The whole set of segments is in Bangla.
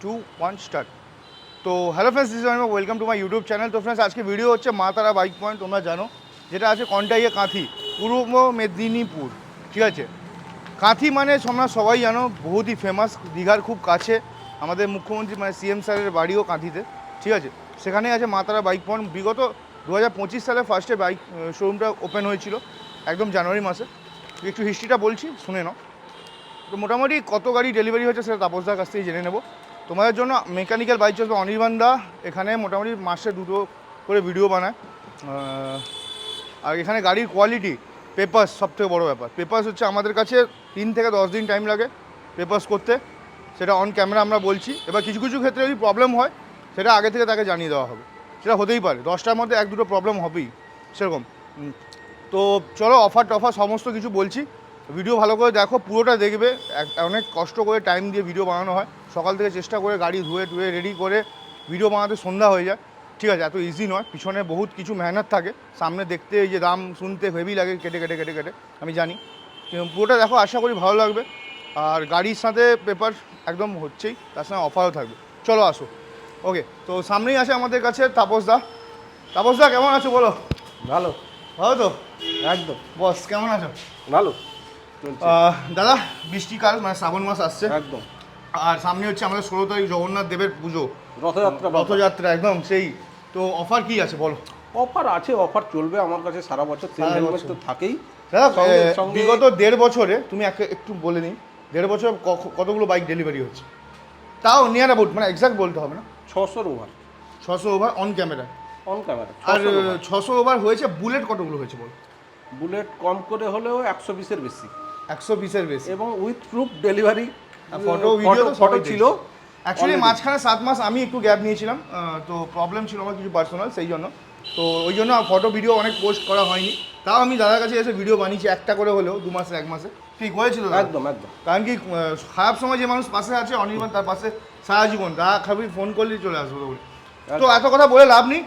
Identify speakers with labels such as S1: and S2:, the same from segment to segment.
S1: 2 1 স্টার্ট। তো hello friends, this is welcome to my YouTube channel. তো ফ্রেন্ডস, আজকে ভিডিও হচ্ছে মা তারা বাইক পয়েন্ট, তোমরা জানো, যেটা আছে কন্টাইয়ে কাঁথি, পূর্ব মেদিনীপুর। ঠিক আছে, কাঁথি মানে তোমরা সবাই জানো, বহুতই ফেমাস, দীঘার খুব কাছে। আমাদের মুখ্যমন্ত্রী মানে সিএম স্যারের বাড়িও কাঁথিতে। ঠিক আছে, সেখানেই আছে মা তারা বাইক পয়েন্ট। বিগত 2025 সালে ফার্স্টে বাইক শোরুমটা ওপেন হয়েছিল, একদম জানুয়ারি মাসে। একটু হিস্ট্রিটা বলছি, শুনে নাও। তো মোটামুটি কত গাড়ি ডেলিভারি হচ্ছে সেটা তাপসদার কাছ থেকে জেনে নেব। তোমাদের জন্য মেকানিক্যাল বাইক চলবে অনির্বাণ দা, এখানে মোটামুটি মাসে 2টো করে ভিডিও বানায়। আর এখানে গাড়ির কোয়ালিটি, পেপারস সবথেকে বড়ো ব্যাপার। পেপারস হচ্ছে আমাদের কাছে 3 থেকে 10 দিন টাইম লাগে পেপারস করতে, সেটা অন ক্যামেরা আমরা বলছি। এবার কিছু কিছু ক্ষেত্রে যদি প্রবলেম হয় সেটা আগে থেকে তাকে জানিয়ে দেওয়া হবে, সেটা হতেই পারে, 10টার মধ্যে 1-2টো প্রবলেম হবেই সেরকম। তো চলো, অফার টফার সমস্ত কিছু বলছি, ভিডিও ভালো করে দেখো, পুরোটা দেখবে। অনেক কষ্ট করে টাইম দিয়ে ভিডিও বানানো হয়, সকাল থেকে চেষ্টা করে গাড়ি ধুয়ে টুয়ে রেডি করে ভিডিও বানাতে সন্ধ্যা হয়ে যায়। ঠিক আছে, এত ইজি নয়, পিছনে বহুত কিছু মেহনত থাকে, সামনে দেখতে এই যে দাম শুনতে হেভি লাগে, কেটে কেটে কেটে কেটে, আমি জানি। পুরোটা দেখো, আশা করি ভালো লাগবে। আর গাড়ির সাথে পেপার একদম হচ্ছেই, তার সঙ্গে অফারও থাকবে। চলো আসো। ওকে, তো সামনেই আছে আমাদের কাছে তাপসদা। তাপসদা কেমন আছো বলো?
S2: ভালো।
S1: ভালো তো?
S2: একদম।
S1: বস কেমন আছো?
S2: ভালো।
S1: দাদা, বৃষ্টিকাল মানে শ্রাবণ মাস আসছে
S2: একদম।
S1: আর সামনে হচ্ছে আমাদের 16 তারিখ জগন্নাথ দেবের পুজো,
S2: রথযাত্রা।
S1: রথযাত্রা একদম সেই। তো অফার কি আছে বলো?
S2: অফার আছে, অফার চলবে আমার কাছে সারা বছর। তেল হেলমেট তো থাকেই
S1: দাদা।
S2: সঙ্গে
S1: বিগত 1.5 বছরে তুমি একটু বলে নিই, 1.5 বছর কতগুলো বাইক ডেলিভারি হচ্ছে? তাও নিয়ার অ্যাবাউট, মানে এক্সাক্ট বলতে হবে না।
S2: 600 over.
S1: 600 over on camera.
S2: On camera.
S1: আর 600 ওভার হয়েছে। বুলেট কতগুলো হয়েছে বলো?
S2: বুলেট কম করে হলেও 120-এর বেশি,
S1: 120-এর বেশি,
S2: এবং with proof delivery.
S1: Photo video
S2: photo ছিল।
S1: অ্যাকচুয়ালি মাঝখানে 7 মাস আমি একটু গ্যাপ নিয়েছিলাম, তো প্রবলেম ছিল আমার কিছু পার্সোনাল, সেই জন্য। তো ওই জন্য ফটো ভিডিও অনেক পোস্ট করা হয়নি। তাও আমি দাদার কাছে এসে ভিডিও বানিয়েছি, একটা করে হলেও 2 মাসে 1 মাসে ঠিক হয়েছিল।
S2: একদম একদম।
S1: কারণ কি, খারাপ সময় যে মানুষ পাশে আছে, অনির্বাণ তার পাশে সারা জীবন, দাদা খাবি ফোন করলেই চলে আসবো বলে। তো এত কথা বলে লাভ নেই,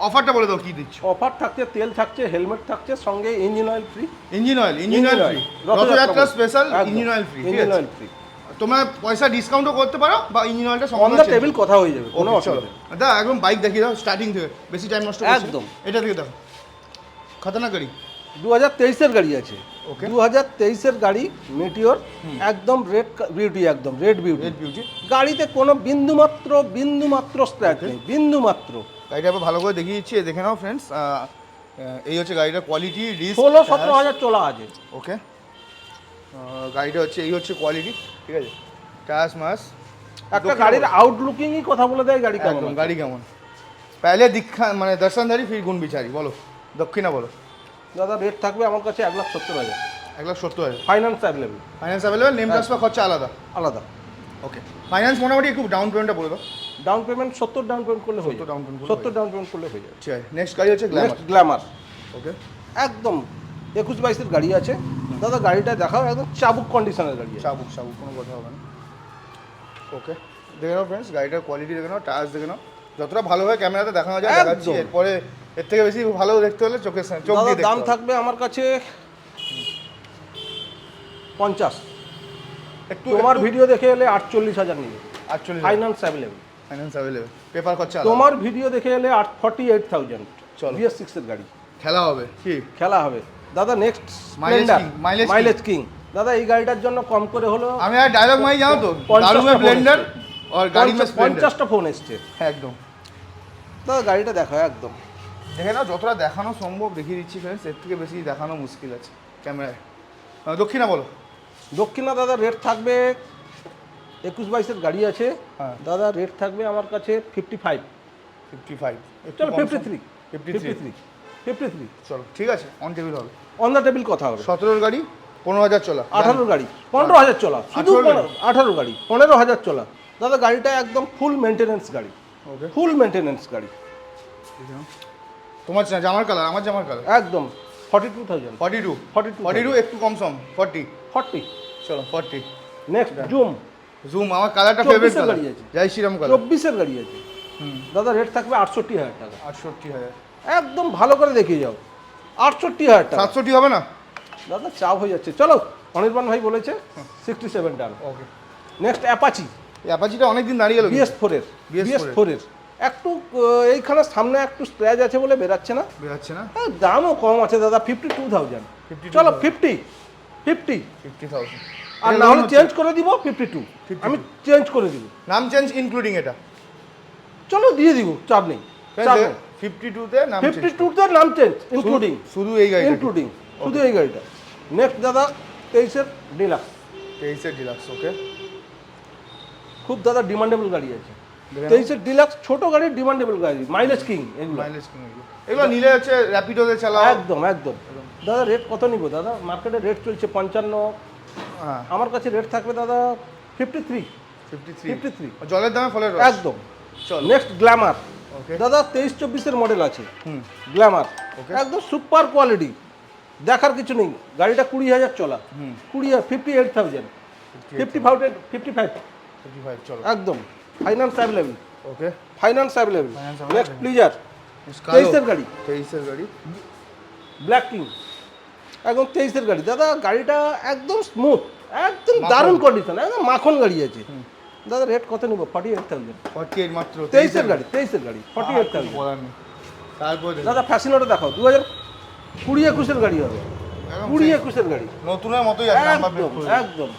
S1: অফারটা বলে দাও, কী দিচ্ছ?
S2: অফার থাকছে, তেল থাকছে, হেলমেট থাকছে, সঙ্গে engine oil free.
S1: Engine oil free, Rathyatra special engine oil free.
S2: Engine oil free.
S1: তোমরা পয়সা ডিসকাউন্টও করতে পারো, বা ইঞ্জিন অয়েলটা
S2: অন দ্য টেবিল কথা হয়ে যাবে, কোনো অসুবিধা নেই।
S1: দাদা একদম বাইক দেখিয়ে দাও স্টার্টিং থেকে, বেশি টাইম নষ্ট করছি
S2: একদম।
S1: এটা থেকে দেখো, খতরনাক গাড়ি।
S2: 2023-এর গাড়ি আছে।
S1: ওকে,
S2: 2023-এর গাড়ি মেটিওর, একদম রেড বিউটি, একদম রেড বিউটি।
S1: Red beauty.
S2: গাড়িতে কোনো বিন্দুমাত্র স্ক্র্যাচ নেই, বিন্দুমাত্র।
S1: গাড়িটা আবার ভালো করে দেখিয়ে দিচ্ছি, দেখে নাও ফ্রেন্ডস। এই হচ্ছে গাড়িটার কোয়ালিটি,
S2: 16-17 হাজার চলা আছে।
S1: ওকে, গাড়িটা হচ্ছে, এই হচ্ছে কোয়ালিটি। ঠিক আছে, টায়াস মাস
S2: একটা গাড়ির আউটলুকিংই কথা বলে দেয় গাড়ি কেমন।
S1: গাড়ি কেমন। পেলে দীক্ষা মানে দর্শনধারী ফির গুণ বিচারি, বলো দক্ষিণা বলো।
S2: দাদা রেট থাকবে আমার কাছে 1,70,000।
S1: 1,70,000
S2: finance available.
S1: Finance available, name transfer খরচা আলাদা।
S2: আলাদা।
S1: ওকে, ফাইন্যান্স মোটামুটি একটু ডাউন পেমেন্টটা বলে দাও।
S2: ডাউন পেমেন্ট 70 ডাউন পেমেন্ট করলে হয়ে
S1: 70
S2: যাবে।
S1: ডাউন পেমেন্ট
S2: 70 ডাউন পেমেন্ট করলে হয়ে যাবে।
S1: ঠিক আছে, নেক্সট গাড়ি হচ্ছে গ্ল্যামার।
S2: গ্ল্যামার।
S1: ওকে,
S2: একদম 21-22-এর গাড়ি আছে। দাদা গাড়িটা দেখাও, একদম চাবুক কন্ডিশনের গাড়ি আছে।
S1: চাবুক কোনো কথা হবে না। ওকে, দেখে নাও ফ্রেন্ডস, গাড়িটার কোয়ালিটি দেখে নাও, টায়ার্স দেখে নাও, যতটা ভালোভাবে ক্যামেরাতে দেখানো যায় দেখাচ্ছি। এরপরে এর থেকে বেশি ভালো দেখতে হলে চোখ দিয়ে দেখতে
S2: দাম
S1: হবে।
S2: থাকবে আমার কাছে 50।
S1: একটু
S2: তোমার ভিডিও দেখে এলে 48,000 নিবে।
S1: 48
S2: finance available.
S1: Finance available, paper খরচা।
S2: তোমার ভিডিও দেখে এলে 48,000।
S1: চলো,
S2: BS6-এর গাড়ি
S1: খেলা হবে কি?
S2: খেলা হবে দাদা। Next
S1: mileage
S2: king. দাদা এই গাড়িটার জন্য কম করে হলো,
S1: আমি আর ডায়লগ মাই জানো তো, দারু মে ব্লেন্ডার আর গাড়ি মে স্প্লেন্ডার।
S2: 50টা ফোন এসছে।
S1: হ্যাঁ একদম।
S2: দাদা গাড়িটা দেখো, একদম
S1: দেখে নাও, যতটা দেখানো সম্ভব দেখিয়ে দিচ্ছি ফ্রেন্ডস, এর থেকে বেশি দেখানো মুশকিল আছে ক্যামেরায়। দক্ষিণা বলো।
S2: দক্ষিণা দাদা রেট থাকবে, 21-22-এর গাড়ি আছে।
S1: হ্যাঁ
S2: দাদা রেট থাকবে আমার কাছে 55।
S1: 55,
S2: চলো 53।
S1: চলো ঠিক আছে, অন টেবিল হবে।
S2: অন দ্য টেবিল কথা হবে।
S1: 17 গাড়ি, 15,000 চলা।
S2: 18 গাড়ি, 15,000 চলা। শুধু 18 গাড়ি, 15,000 চলা। দাদা গাড়িটা একদম ফুল মেনটেনেন্স গাড়ি।
S1: ওকে,
S2: ফুল মেনটেনেন্স গাড়ি।
S1: তোমার জামার কালার, আমার জামার কালার।
S2: একদম 42,000।
S1: 42 একটু কম সম 40। চলো 40।
S2: Next zoom.
S1: আমার কালারটা ফেভারিট কালার।
S2: গাড়ি আছে,
S1: জয় শ্রীরাম কালার।
S2: 24-এর গাড়ি আছে। দাদা রেট থাকবে 68,000 টাকা।
S1: 68,000
S2: একদম ভালো করে দেখিয়ে যাও। 68,000 টাকা।
S1: 67 হবে না
S2: দাদা চাপ হয়ে যাচ্ছে। চলো, অনির্বাণ ভাই বলেছে 67 টাকা।
S1: ওকে,
S2: নেক্সট অ্যাপাচি।
S1: এই অ্যাপাচিটা অনেকদিন দাঁড়িয়ে গেল
S2: BS4 এর BS4 এর একটু এইখানে সামনে একটু স্ক্র্যাচ আছে বলে বেরাচ্ছে না।
S1: বেরাচ্ছে না?
S2: হ্যাঁ, দামও কম আছে দাদা, 52,000। চলো 50
S1: 50,000
S2: আর না হলে চেঞ্জ করে দিব 52। আমি চেঞ্জ করে দিব,
S1: নাম চেঞ্জ ইনক্লুডিং এটা।
S2: চলো দিয়ে দিব, চাপ নেই, চাপ নেই।
S1: 52 তে নাম চেঞ্জ,
S2: 52 তে নাম চেঞ্জ ইনক্লুডিং,
S1: শুধু এই গাড়িটা,
S2: ইনক্লুডিং শুধু এই গাড়িটা। নেক্সট দাদা 23 এর ডিলাক্স।
S1: 23 এর ডিলাক্স। ওকে,
S2: খুব দাদা ডিমান্ডেবল গাড়ি আছে। 23 এর ডিলাক্স ছোট গাড়ি, ডিমান্ডেবল গাড়ি, মাইলেজ কিং এগুলো।
S1: মাইলেজ কিং এগুলো নিলে হচ্ছে র্যাপিডোতে চালাও।
S2: একদম একদম। দাদা রেট কত নিব দাদা? মার্কেটে রেট চলছে 55,
S1: হ্যাঁ
S2: আমার কাছে রেট থাকবে দাদা 53।
S1: 53 জলের দামে ফলের রস।
S2: একদম।
S1: চলো
S2: নেক্সট গ্ল্যামার।
S1: ওকে
S2: দাদা 23-24 এর মডেল আছে
S1: হুম
S2: গ্ল্যামার,
S1: Okay.
S2: একদম সুপার কোয়ালিটি, দেখার কিছু নেই। গাড়িটা 20,000 চলা, 58,000, 55
S1: 55 চলো
S2: একদম। Finance available,
S1: okay.
S2: Finance available.
S1: Finance available.
S2: Next Pleasure 23 এর গাড়ি,
S1: 23 এর গাড়ি
S2: ব্ল্যাক কিং, একদম 23 এর গাড়ি। দাদা গাড়িটা একদম স্মুথ, একদম
S1: মাখন।
S2: দারুণ কন্ডিশন, একদম মাখন গাড়ি আছে। দাদা রেট কত নিব? 48,000।
S1: 48 মাত্র।
S2: 23 এর গাড়ি, 23 এর গাড়ি 48,000।
S1: বলার নেই। তারপরে
S2: দাদা ফ্যাসিনোটা দেখাও, 2020-21 এর গাড়ি হবে,
S1: একদম
S2: 20-21 এর গাড়ি
S1: নতুনের মতোই আছে, নাম্বার
S2: একদম
S1: প্লেট
S2: একদম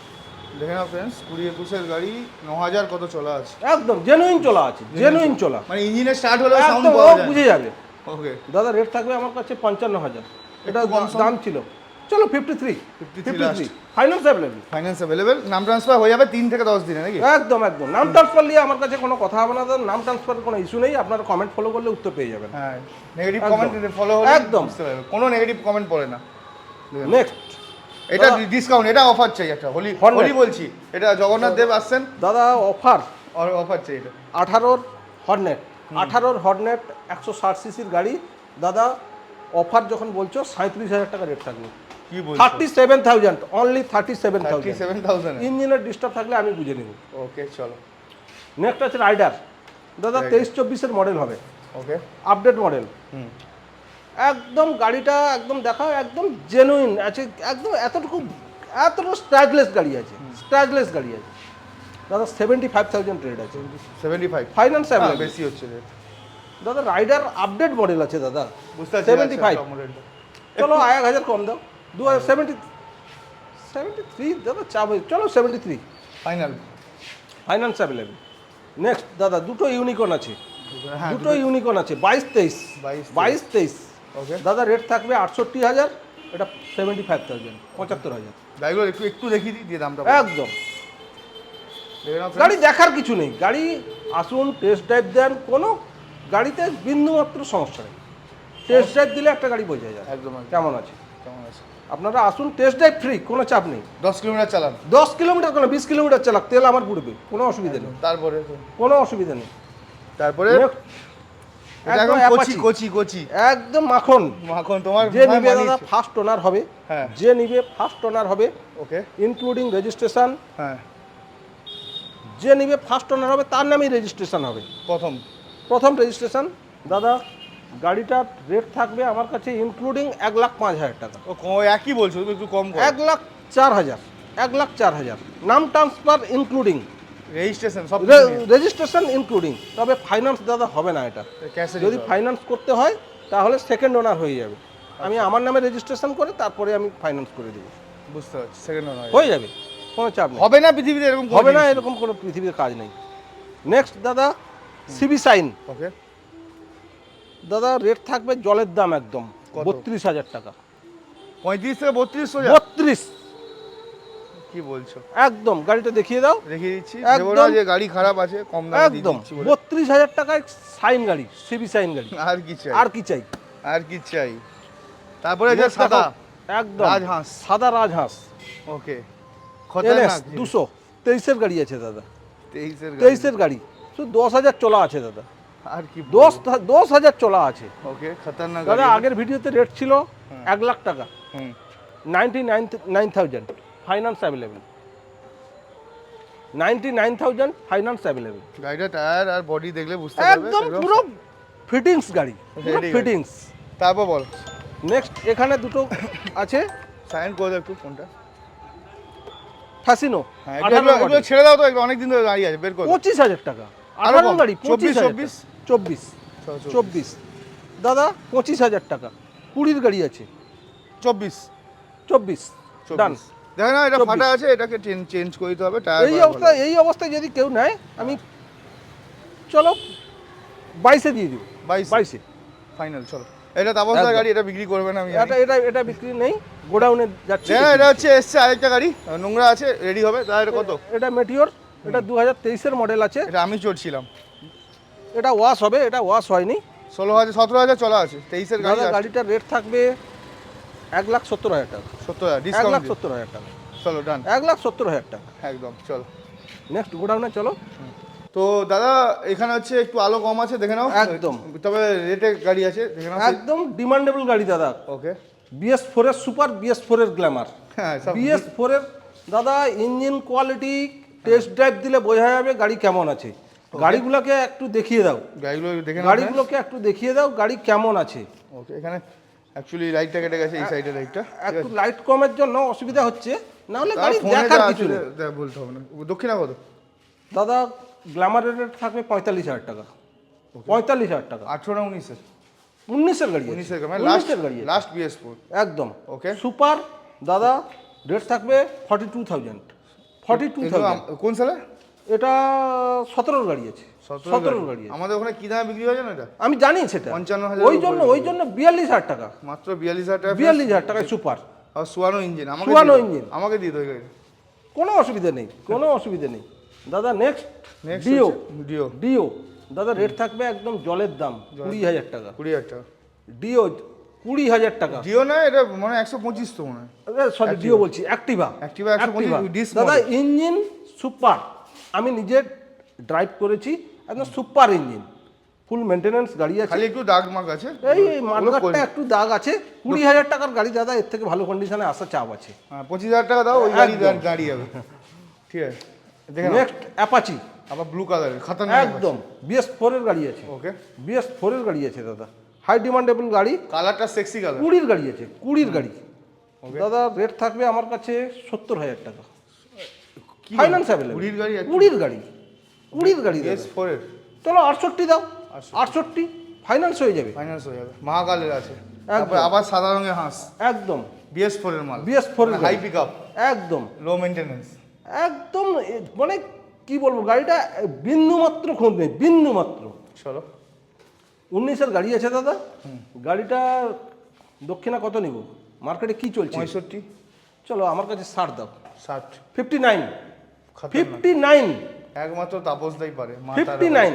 S1: দেখে নাও ফ্রেন্ডস, 20-21 এর গাড়ি 9000 কত চলা আছে,
S2: একদম জেনুইন চলা আছে, জেনুইন চলা,
S1: মানে ইঞ্জিনে স্টার্ট হলে সাউন্ড
S2: একদম ও
S1: পাওয়া যায়।
S2: বুঝে যাবে।
S1: ওকে
S2: দাদা রেট থাকবে আমার কাছে 55,000, এটা
S1: একটু কম সম?
S2: দাম ছিল। চলো 53
S1: last।
S2: Finance available,
S1: finance available, নাম ট্রান্সফার হয়ে যাবে 3 থেকে 10 দিনে নাকি?
S2: একদম একদম। নাম ট্রান্সফার নিয়ে আমার কাছে কোনো কথা হবে না দাদা, নাম ট্রান্সফারের কোনো ইস্যু নেই। আপনারা কমেন্ট ফলো করলে উত্তর পেয়ে যাবেন।
S1: হ্যাঁ, নেগেটিভ
S2: একদম।
S1: কমেন্ট ফলো হলে
S2: একদম।
S1: বুঝতে পারবে, কোনো নেগেটিভ কমেন্ট পড়ে না।
S2: নেক্সট
S1: এটা
S2: দাদা-
S1: ডিসকাউন্ট, এটা অফার চাই একটা, হোলি
S2: Hornet।
S1: হোলি বলছি, এটা জগন্নাথ দেব আসছেন,
S2: দাদা অফার
S1: আর অফার চাই এটা।
S2: 18 হর্নেট, 18 হর্নেট 160 সিসির গাড়ি। দাদা অফার যখন বলছো 37,000 টাকা রেট থাকবে।
S1: কি বলছো?
S2: 37,000, অনলি 37,000।
S1: 37,000
S2: ইঞ্জিনের ডিস্টার্ব থাকলে আমি বুঝে নেব।
S1: ওকে চলো
S2: নেক্সট আছে রাইডার। দাদা
S1: Rider।
S2: 23-24 এর মডেল হবে,
S1: ওকে
S2: আপডেট মডেল।
S1: হুম
S2: একদম গাড়িটা একদম দেখাও, একদম জেনুইন আছে, একদম এতটুকু স্ক্র্যাচলেস গাড়ি আছে, স্ক্র্যাচলেস গাড়ি আছে। দাদা 75,000 রেট আছে,
S1: 75
S2: ফাইন্যান্স অ্যাভেলেবল।
S1: বেশি হচ্ছে রেট,
S2: দাদা রাইডার আপডেট মডেল আছে দাদা,
S1: বুঝতে পারছি
S2: 75।
S1: টপ মডেলটা।
S2: চলো 1,000 কম দাও, 73 দাদা চাপ, চলো 73
S1: ফাইনাল
S2: ফাইন্যান্স অ্যাভেলেবল। নেক্সট দাদা দুটো ইউনিকর্ন আছে,
S1: হ্যাঁ
S2: দুটো ইউনিকর্ন আছে 22-23, 22-23।
S1: ওকে
S2: দাদা রেট থাকবে 68,000, এটা 75,000, 75,000
S1: গাড়িগুলো একটু একটু দেখিয়ে দিই, দিয়ে দামটা
S2: একদম।
S1: দেখে নাও
S2: গাড়ি দেখার কিছু নেই, গাড়ি আসুন টেস্ট ড্রাইভ দেন, কোনো গাড়িতে বিন্দুমাত্র সমস্যা নেই। টেস্ট ড্রাইভ দিলে একটা গাড়ি বোঝা যায়
S1: একদম
S2: কেমন আছে।
S1: কেমন আছে।
S2: আপনারা আসুন, টেস্ট ড্রাইভ ফ্রি, কোনো চাপ নেই।
S1: 10 কিলোমিটার চালান,
S2: 10 কিলোমিটার কোনো 20 কিলোমিটার চালাক, তেল আমার পুড়বে, কোনো অসুবিধা নেই,
S1: তারপরে
S2: কোনো অসুবিধা নেই।
S1: তারপরে
S2: Next,
S1: এটা
S2: একদম
S1: এখন কচি
S2: Apache,
S1: কচি কচি
S2: একদম মাখন।
S1: মাখন, তোমার
S2: যে নিবে দাদা ফার্স্ট ওনার হবে,
S1: হ্যাঁ
S2: যে নিবে ফার্স্ট ওনার হবে,
S1: ওকে
S2: ইনক্লুডিং রেজিস্ট্রেশন।
S1: হ্যাঁ
S2: যে নিবে ফার্স্ট ওনার হবে তার নামেই রেজিস্ট্রেশন হবে,
S1: প্রথম
S2: রেজিস্ট্রেশন। দাদা গাড়িটার রেট থাকবে আমার কাছে ইনক্লুডিং 1,05,000 টাকা,
S1: একই বলছো, তুমি একটু কম করো।
S2: 1,04,000, 1,04,000 নাম ট্রান্সফার ইনক্লুডিং,
S1: রেজিস্ট্রেশন সব
S2: রেজিস্ট্রেশন ইনক্লুডিং। তবে ফাইন্যান্স দাদা হবে না এটা,
S1: ক্যাশে
S2: যদি ফাইন্যান্স করতে হয় তাহলে সেকেন্ড ওনার হয়ে যাবে। আমি আমার নামে রেজিস্ট্রেশন করে তারপরে আমি ফাইন্যান্স করে দেবো,
S1: বুঝতে পারছি, সেকেন্ড ওনার
S2: হয়ে যাবে, কোনো চাপ নেই।
S1: হবে না পৃথিবীতে এরকম
S2: হবে না, এরকম কোনো পৃথিবীর কাজ নেই। নেক্সট দাদা সিবি সাইন।
S1: ওকে
S2: দাদা রেট থাকবে জলের দাম একদম
S1: কত?
S2: 32,000 টাকা,
S1: 35 থেকে 32 সোজা,
S2: 32
S1: কি বলছো?
S2: একদম। গাড়িটা দেখিয়ে দাও,
S1: দেখিয়ে দিচ্ছি,
S2: একদম।
S1: ভেবো না যে গাড়ি খারাপ আছে, কম দামে দিয়ে
S2: একদম
S1: দিচ্ছি বলে।
S2: 32,000 টাকায় সাইন গাড়ি, সিবি সাইন গাড়ি,
S1: আর কি চাই,
S2: আর কি চাই।
S1: আর কি চাই। তারপরে যে
S2: Next
S1: সাদা
S2: দেখো, একদম
S1: রাজহাঁস।
S2: সাদা রাজহাঁস,
S1: ওকে
S2: NS
S1: খতরনাক
S2: 200, 23-এর গাড়ি আছে দাদা,
S1: 23 এর
S2: 23-এর গাড়ি, শুধু 10,000 চলা আছে দাদা,
S1: আর কি
S2: 10,000 চলা আছে।
S1: ওকে খতরনাক
S2: দাদা
S1: গাড়ি।
S2: আগের ভিডিওতে রেট ছিল 1 লাখ টাকা,
S1: হুম
S2: 99,000 ফাইন্যান্স অ্যাভেলেবেল, 99,000 ফাইন্যান্স অ্যাভেলেবেল।
S1: গাড়িটা টায়ার আর বডি দেখলে বুঝতে পারবে
S2: একদম পুরো ফিটিংস গাড়ি, পুরো
S1: Ready গাড়ি।
S2: ফিটিংস।
S1: তারপর বল,
S2: নেক্সট এখানে দুটো আছে,
S1: সাইন করে দাও একটু ফোনটা।
S2: ফ্যাসিনো
S1: হ্যাঁ
S2: 18
S1: এগুলো
S2: মডেল
S1: ছেড়ে দাও তো, অনেক দিন ধরে দাঁড়িয়ে আছে, বের করো।
S2: 25,000 টাকা।
S1: আরো
S2: 18
S1: কম?
S2: গাড়ি
S1: 24,
S2: 24 24 দাদা 25,000 টাকা। 20 গাড়ি আছে
S1: 24
S2: 24 ডান।
S1: দেখো না এটা
S2: 24
S1: ফাটা আছে, এটাকে চেঞ্জ করে দিতে হবে, টায়ার
S2: এই অবস্থায় যদি কেউ নেয় আমি চলো 22-এ দিয়ে দিব। 22-এ
S1: ফাইনাল, চলো। এটা তাপসদার
S2: একদম।
S1: গাড়ি, এটা বিক্রি করবে না আমি জানি।
S2: এটা বিক্রি নেই, গোডাউনে যাচ্ছে।
S1: হ্যাঁ এটা হচ্ছে এসছে আরেকটা গাড়ি, নোংরা আছে, রেডি হবে। তাহলে এটা কত?
S2: এটা মেটিওর, এটা 2023-এর মডেল আছে।
S1: এটা আমি চড়ছিলাম,
S2: এটা ওয়াশ হবে, এটা ওয়াশ হয়নি।
S1: 16,000 17,000 চলা আছে, 23-এর গাড়ি।
S2: দাদা গাড়িটার রেট থাকবে 1,70,000 টাকা।
S1: 70,000 ডিসকাউন্ট।
S2: 1,70,000 টাকা।
S1: চলো ডান,
S2: 1,70,000 টাকা।
S1: একদম চলো।
S2: নেক্সট গোডাউনে চলো।
S1: তো দাদা এখানে হচ্ছে একটু আলো কম আছে, দেখে নাও।
S2: একদম।
S1: তবে রেটে গাড়ি আছে, দেখে নাও।
S2: একদম ডিমান্ডেবল গাড়ি দাদা।
S1: ওকে।
S2: BS4 এর সুপার, BS4 এর গ্ল্যামার।
S1: হ্যাঁ সব
S2: BS4 এর দাদা ইঞ্জিন কোয়ালিটি টেস্ট ড্রাইভ দিলে বোঝা যাবে গাড়ি কেমন আছে। গাড়িগুলোকে একটু দেখিয়ে দাও,
S1: গাড়িগুলো দেখে নাও।
S2: গাড়িগুলোকে একটু দেখিয়ে দাও গাড়ি কেমন আছে।
S1: ওকে, এখানে অ্যাকচুয়ালি লাইটটা কেটে গেছে, এই সাইডের লাইটটা।
S2: একটু লাইট কমের জন্য অসুবিধা হচ্ছে, না হলে গাড়ি দেখার কিছু নেই।
S1: বলতে হবে না। দক্ষিণা কত?
S2: দাদা গ্ল্যামারের রেট থাকবে 45,000 টাকা। 45,000 টাকা।
S1: 18 না 19-এর?
S2: 19-এর গাড়ি আছে।
S1: 19-এর গাড়ি,
S2: 19-এর গাড়ি আছে।
S1: লাস্ট BS4
S2: একদম
S1: ওকে।
S2: সুপার দাদা রেট থাকবে 42,000। 42,000।
S1: কোন সালে?
S2: এটা 17-এর গাড়ি আছে। 17-এর গাড়ি আছে।
S1: আমাদের ওখানে কি দামে বিক্রি হয় জানো এটা?
S2: আমি জানি সেটা।
S1: 55,000
S2: ওই জন্য 42,000 টাকা।
S1: মাত্র 42,000 টাকা।
S2: 42,000 টাকায় সুপার।
S1: আর সুয়ানো ইঞ্জিন,
S2: সুয়ানো ইঞ্জিন।
S1: আমাকে দিয়ে দাও এই গাড়ি।
S2: কোনো অসুবিধা নেই, কোনো অসুবিধা নেই দাদা। Next
S1: next
S2: Dio.
S1: Dio.
S2: Dio দাদা রেট থাকবে একদম জলের দাম 20,000 টাকা।
S1: 20,000 টাকা।
S2: ডিও 20,000 টাকা।
S1: ডিও না, এটা মানে 125 তো মনে হয়।
S2: সরি ডিও বলছি, অ্যাক্টিভা।
S1: অ্যাক্টিভা 125 ডিস
S2: দাদা ইঞ্জিন সুপার, আমি নিজে ড্রাইভ করেছি, একদম সুপার ইঞ্জিন, ফুল মেনটেনেন্স গাড়ি আছে।
S1: খালি একটু দাগ মাগ আছে,
S2: এই মার্কেটটা একটু দাগ আছে। 20,000 টাকার গাড়ি দাদা, এর থেকে ভালো কন্ডিশনে আসা চাপ আছে।
S1: হ্যাঁ 25,000 টাকা দাও, ওই গাড়ি
S2: একদম।
S1: গাড়ি হবে। ঠিক আছে, দেখে নাও।
S2: নেক্সট অ্যাপাচি,
S1: আবার ব্লু কালারের খাতারনাক
S2: একদম BS4 এর গাড়ি আছে।
S1: ওকে।
S2: BS4 এর গাড়ি আছে দাদা, হাই ডিমান্ডেবল গাড়ি।
S1: কালারটা সেক্সি কালার।
S2: 20-এর গাড়ি আছে, 20-এর গাড়ি দাদা। রেট থাকবে আমার কাছে 70,000 টাকা। Finance available.
S1: 20-এর গাড়ি?
S2: 20-এর গাড়ি, 20-এর গাড়ি দাদা।
S1: BS4 এর
S2: চলো 68 দাও, 68 ফাইন্যান্স হয়ে যাবে।
S1: ফাইন্যান্স হয়ে যাবে। মহাকালের আছে,
S2: একদম।
S1: তারপর আবার সাদা রঙের হাঁস।
S2: একদম
S1: BS4 এর মাল।
S2: BS4 এর
S1: হাই পিকআপ,
S2: একদম
S1: লো মেইনটেনেন্স।
S2: একদম মানে কি বলবো, গাড়িটা বিন্দু মাত্র খুঁত নেই, বিন্দু মাত্র।
S1: চলো।
S2: 19-এর গাড়ি আছে দাদা। গাড়িটা দক্ষিণা কত নিব, মার্কেটে কি চলছে?
S1: 65।
S2: চলো আমার কাছে 60 দাও।
S1: 60।
S2: 59।
S1: খাতারনাক।
S2: 59।
S1: একমাত্র তাপসদাই পারে।
S2: 59।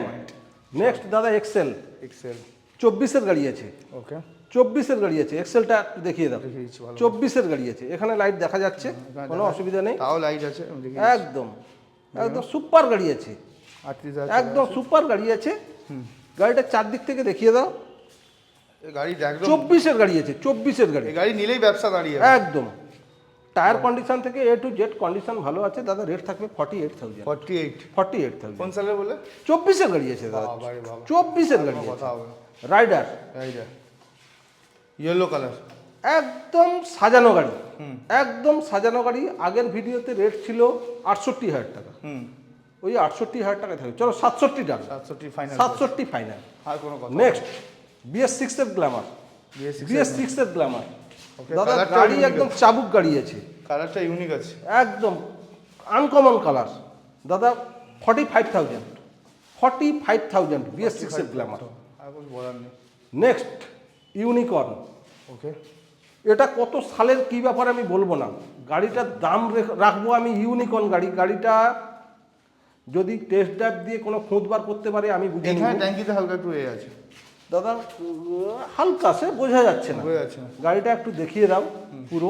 S2: নেক্সট দাদা এক্সেল।
S1: এক্সেল
S2: 24-এর গাড়ি আছে।
S1: ওকে।
S2: 24-এর গাড়ি আছে, এক্সেলটা একটু দেখিয়ে দাও।
S1: দেখিয়ে দিচ্ছি ভালো।
S2: 24-এর গাড়ি আছে, এখানে লাইট দেখা যাচ্ছে, কোনো অসুবিধা নেই।
S1: তাও লাইট আছে, আমি দেখি।
S2: একদম একদম সুপার গাড়ি আছে,
S1: 38,000
S2: একদম সুপার গাড়ি আছে। গাড়িটা চারদিক থেকে দেখিয়ে দাও।
S1: এই গাড়ি একদম
S2: 24-এর গাড়ি আছে, 24-এর গাড়ি
S1: এই গাড়ি নিলেই ব্যবসা দাঁড়িয়ে যাবে।
S2: একদম। টায়ার কন্ডিশন থেকে A to Z কন্ডিশন ভালো আছে দাদা। রেট থাকবে 48,000।
S1: 48।
S2: 48,000।
S1: কোন সালে বলে?
S2: 24-এর গাড়ি আছে দাদা,
S1: বাবা রে বাবা,
S2: 24-এর গাড়ি
S1: কথা
S2: আছে।
S1: হবে না।
S2: রাইডার
S1: রাইডার ইয়েলো কালার,
S2: একদম সাজানো গাড়ি, একদম সাজানো গাড়ি। আগের ভিডিওতে রেট ছিল 68,000 টাকা, ওই 68,000 টাকায় থাকবে। চলো 67 টাকা,
S1: 67 ফাইনাল।
S2: 67 ফাইনাল।
S1: আর কোনো কথা?
S2: নেক্সট BS6-এর গ্ল্যামার। BS6-এর গ্ল্যামার দাদা, গাড়ি একদম চাবুক গাড়ি আছে,
S1: কালারটা ইউনিক আছে,
S2: একদম আনকমন কালার দাদা। 45,000, 45,000 BS6-এর গ্ল্যামার।
S1: আর কিছু বলার নেই।
S2: Next Unicorn.
S1: ওকে।
S2: এটা কত সালের কি ব্যাপার আমি বলবো না, গাড়িটার দাম রাখবো আমি। ইউনিকর্ন গাড়ি, গাড়িটা যদি টেস্ট ড্রাইভ দিয়ে কোনো খুঁতবার করতে পারে আমি বুঝে নিব।
S1: এখানে ট্যাঙ্কিতে হালকা একটু এ আছে
S2: দাদা, হালকা সে বোঝা যাচ্ছে না,
S1: বোঝা যাচ্ছে না।
S2: গাড়িটা একটু দেখিয়ে দাও পুরো।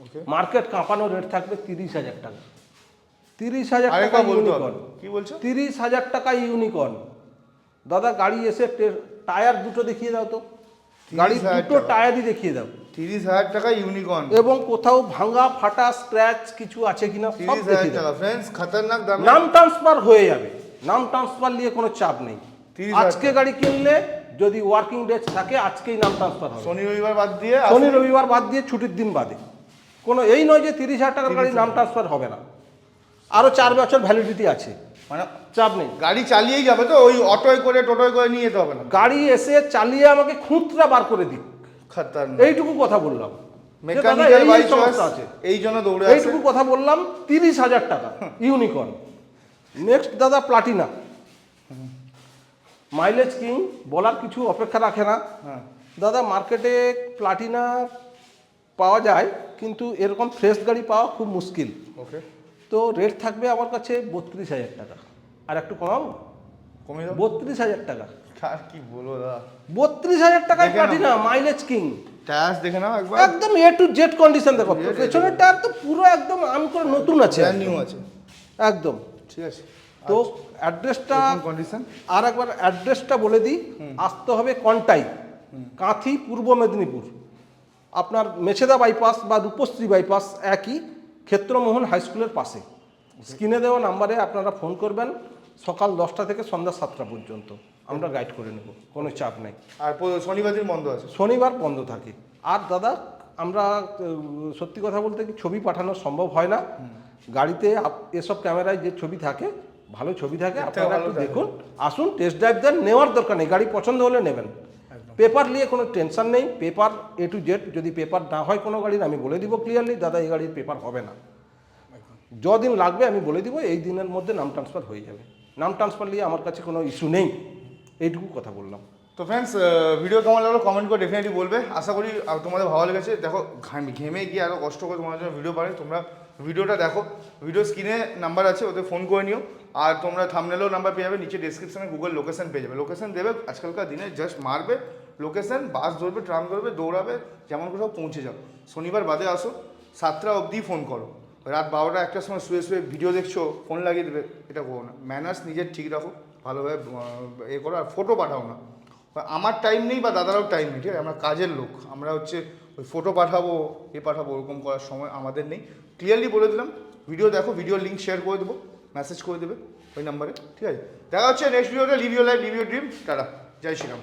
S1: ওকে।
S2: মার্কেট কাঁপানো রেট থাকবে 30,000 টাকা। 30,000 টাকা
S1: আরেকবার বলতে হবে।
S2: ইউনিকর্ন।
S1: কি বলছো?
S2: 30,000 টাকা ইউনিকর্ন দাদা। গাড়ি এসে টায়ার দুটো দেখিয়ে দাও তো, গাড়ি
S1: 30,000
S2: দুটো টায়ারই দেখিয়ে দাও।
S1: 30,000 টাকা ইউনিকর্ন।
S2: এবং কোথাও ভাঙা ফাটা স্ক্র্যাচ কিছু আছে কিনা সব
S1: 30,000
S2: দেখিয়ে দাও।
S1: টাকা ফ্রেন্ডস, খতরনাক দাম।
S2: নাম ট্রান্সফার হয়ে যাবে, নাম ট্রান্সফার নিয়ে কোনো চাপ নেই।
S1: 30,000
S2: আজকে গাড়ি কিনলে যদি ওয়ার্কিং ডেজ থাকে আজকেই নাম ট্রান্সফার হবে।
S1: শনি রবিবার বাদ দিয়ে
S2: শনি রবিবার বাদ দিয়ে ছুটির দিন বাদে কোনো এই নয় যে 30,000 টাকার গাড়ি নাম ট্রান্সফার হবে না, আরও 4 বছর ভ্যালিডিটি আছে,
S1: মানে
S2: চাপ নেই।
S1: গাড়ি চালিয়েই যাবে তো, ওই অটোয় করে টোটোয় করে নিয়ে যেতে হবে না?
S2: গাড়ি এসে চালিয়ে আমাকে খুঁতরা বার করে দিক,
S1: খতরনাক।
S2: এইটুকু কথা বললাম। যে দাদা
S1: মেকানিক্যাল
S2: এই
S1: বাই
S2: সমস্যা
S1: চয়েস
S2: আছে,
S1: এই জন্য দৌড়ে আছে।
S2: এইটুকু কথা বললাম। 30,000 টাকা ইউনিকর্ন। নেক্সট দাদা প্লাটিনা, মাইলেজ কিং, বলার কিছু অপেক্ষা রাখে না।
S1: হ্যাঁ
S2: দাদা মার্কেটে প্লাটিনা পাওয়া যায়, কিন্তু এরকম ফ্রেশ গাড়ি পাওয়া খুব মুশকিল।
S1: ওকে,
S2: তো রেট থাকবে আমার কাছে 32,000 টাকা। আর একটু কমাবো,
S1: কমিয়ে দাও।
S2: 32,000 টাকা।
S1: আর কি বলবো দাদা,
S2: 32,000 টাকায়
S1: দেখে নাও।
S2: প্লাটিনা মাইলেজ কিং,
S1: টায়ার্স দেখে নাও একবার,
S2: একদম এ টু জেড কন্ডিশন। দেখো
S1: A to Z।
S2: পেছনের টায়ার তো পুরো একদম আন করে নতুন আছে,
S1: ব্র্যান্ড নিউ আছে।
S2: একদম।
S1: ঠিক আছে,
S2: তো অ্যাড্রেসটা
S1: কন্ডিশন
S2: আর একবার অ্যাড্রেসটা বলে দিই। আসতে হবে কন্টাই, কাঁথি, পূর্ব মেদিনীপুর। আপনার মেছেদা বাইপাস বা রূপশ্রী বাইপাস একই, ক্ষেত্রমোহন হাই স্কুলের পাশে। স্ক্রিনে দেওয়া নাম্বারে আপনারা ফোন করবেন, সকাল 10টা থেকে সন্ধ্যা 7টা পর্যন্ত আমরা গাইড করে নেব, কোনো চাপ নেই।
S1: আর শনিবার দিন বন্ধ আছে।
S2: শনিবার বন্ধ থাকে। আর দাদা আমরা সত্যি কথা বলতে কি ছবি পাঠানো সম্ভব হয় না গাড়িতে। এসব ক্যামেরায় যে ছবি থাকে, ভালো ছবি থাকে, আপনারা একটু দেখুন, আসুন, টেস্ট ড্রাইভ দেন। নেওয়ার দরকার নেই, গাড়ি পছন্দ হলে নেবেন। পেপার নিয়ে কোনো টেনশন নেই, পেপার এ টু জেড। যদি পেপার না হয় কোনো গাড়ির, আমি বলে দিব ক্লিয়ারলি, দাদা এই গাড়ির পেপার হবে না। যদিন লাগবে আমি বলে দিব, এই দিনের মধ্যে নাম ট্রান্সফার হয়ে যাবে। নাম ট্রান্সফার নিয়ে আমার কাছে কোনো ইস্যু নেই, এইটুকু কথা বললাম।
S1: তো ফ্রেন্ডস, ভিডিও কেমন লাগলো কমেন্ট করে ডেফিনেটলি বলবে। আশা করি তোমাদের ভালো লেগেছে। দেখো ঘেমে গিয়ে আরও কষ্ট করে তোমাদের জন্য ভিডিও বানাই, তোমরা ভিডিওটা দেখো। ভিডিও স্ক্রিনে নাম্বার আছে, ওতে ফোন করে নিও। আর তোমরা থাম্বনেলেও নাম্বার পেয়ে যাবে, নিচে ডিসক্রিপশনে গুগল লোকেশন পেয়ে যাবে। লোকেশন দেবে, আজকালকার দিনে জাস্ট মারবে লোকেশন, বাস ধরবে, ট্রাম ধরবে, দৌড়াবে, যেমন কোথাও পৌঁছে যাও। শনিবার বাদে আসো, 7টা অবধি ফোন করো। রাত 12টা 1টার সময় শুয়ে শুয়ে ভিডিও দেখছো, ফোন লাগিয়ে দেবে, এটা করো না। ম্যানার্স নিজের ঠিক রাখো, ভালোভাবে এ করো। আর ফটো পাঠাও না, আমার টাইম নেই বা দাদারাও টাইম নেই, ঠিক আছে? আমরা কাজের লোক, আমরা হচ্ছে ওই ফটো পাঠাবো পাঠাবো ওরকম করার সময় আমাদের নেই। ক্লিয়ারলি বলে দিলাম, ভিডিও দেখো, ভিডিও লিঙ্ক শেয়ার করে দেবো, মেসেজ করে দেবে ওই নাম্বারে, ঠিক আছে? দেখা হচ্ছে নেক্সট ভিডিওতে। Live your life, live your dream. Tata, জয় শ্রীরাম।